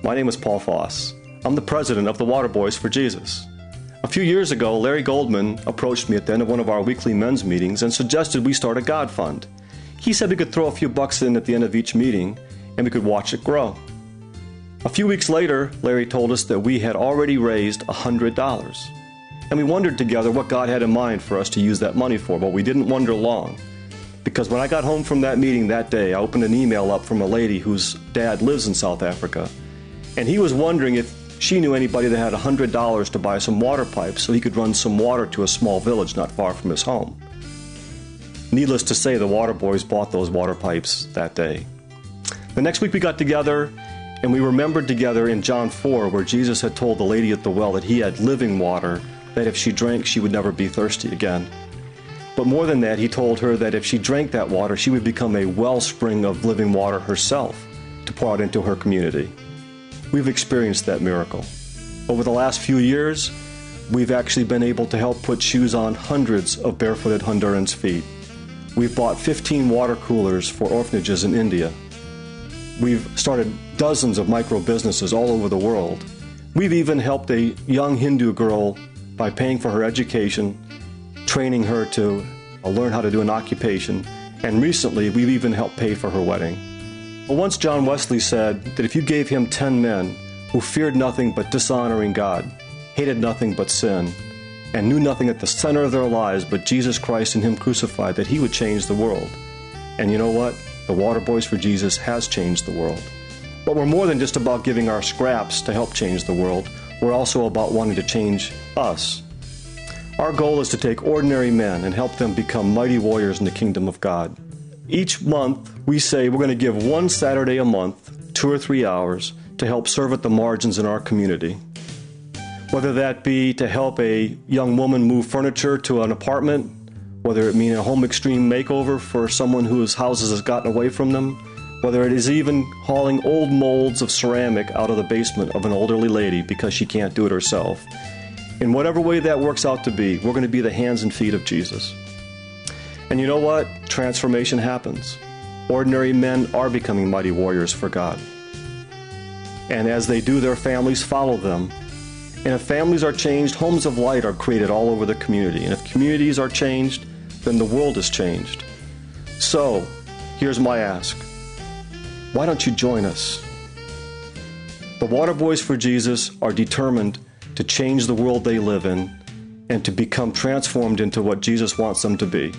My name is Paul Foss. I'm the president of the Waterboyz for Jesus. A few years ago, Larry Goldman approached me at the end of one of our weekly men's meetings and suggested we start a God Fund. He said we could throw a few bucks in at the end of each meeting and we could watch it grow. A few weeks later, Larry told us that we had already raised $100. And we wondered together what God had in mind for us to use that money for, but we didn't wonder long. Because when I got home from that meeting that day, I opened an email up from a lady whose dad lives in South Africa. And he was wondering if she knew anybody that had $100 to buy some water pipes so he could run some water to a small village not far from his home. Needless to say, the Waterboyz bought those water pipes that day. The next week we got together and we remembered together in John 4 where Jesus had told the lady at the well that he had living water, that if she drank she would never be thirsty again. But more than that, he told her that if she drank that water, she would become a wellspring of living water herself to pour out into her community. We've experienced that miracle. Over the last few years, we've actually been able to help put shoes on hundreds of barefooted Hondurans' feet. We've bought 15 water coolers for orphanages in India. We've started dozens of micro businesses all over the world. We've even helped a young Hindu girl by paying for her education, training her to learn how to do an occupation, and recently we've even helped pay for her wedding. Well, once John Wesley said that if you gave him 10 men who feared nothing but dishonoring God, hated nothing but sin, and knew nothing at the center of their lives but Jesus Christ and Him crucified, that He would change the world. And you know what? The Waterboyz for Jesus has changed the world. But we're more than just about giving our scraps to help change the world. We're also about wanting to change us. Our goal is to take ordinary men and help them become mighty warriors in the kingdom of God. Each month, we say we're going to give one Saturday a month, 2 or 3 hours, to help serve at the margins in our community. Whether that be to help a young woman move furniture to an apartment, whether it mean a home extreme makeover for someone whose houses has gotten away from them, whether it is even hauling old molds of ceramic out of the basement of an elderly lady because she can't do it herself. In whatever way that works out to be, we're going to be the hands and feet of Jesus. And you know what? Transformation happens. Ordinary men are becoming mighty warriors for God. And as they do, their families follow them. And if families are changed, homes of light are created all over the community. And if communities are changed, then the world is changed. So, here's my ask. Why don't you join us? The Waterboyz for Jesus are determined to change the world they live in and to become transformed into what Jesus wants them to be.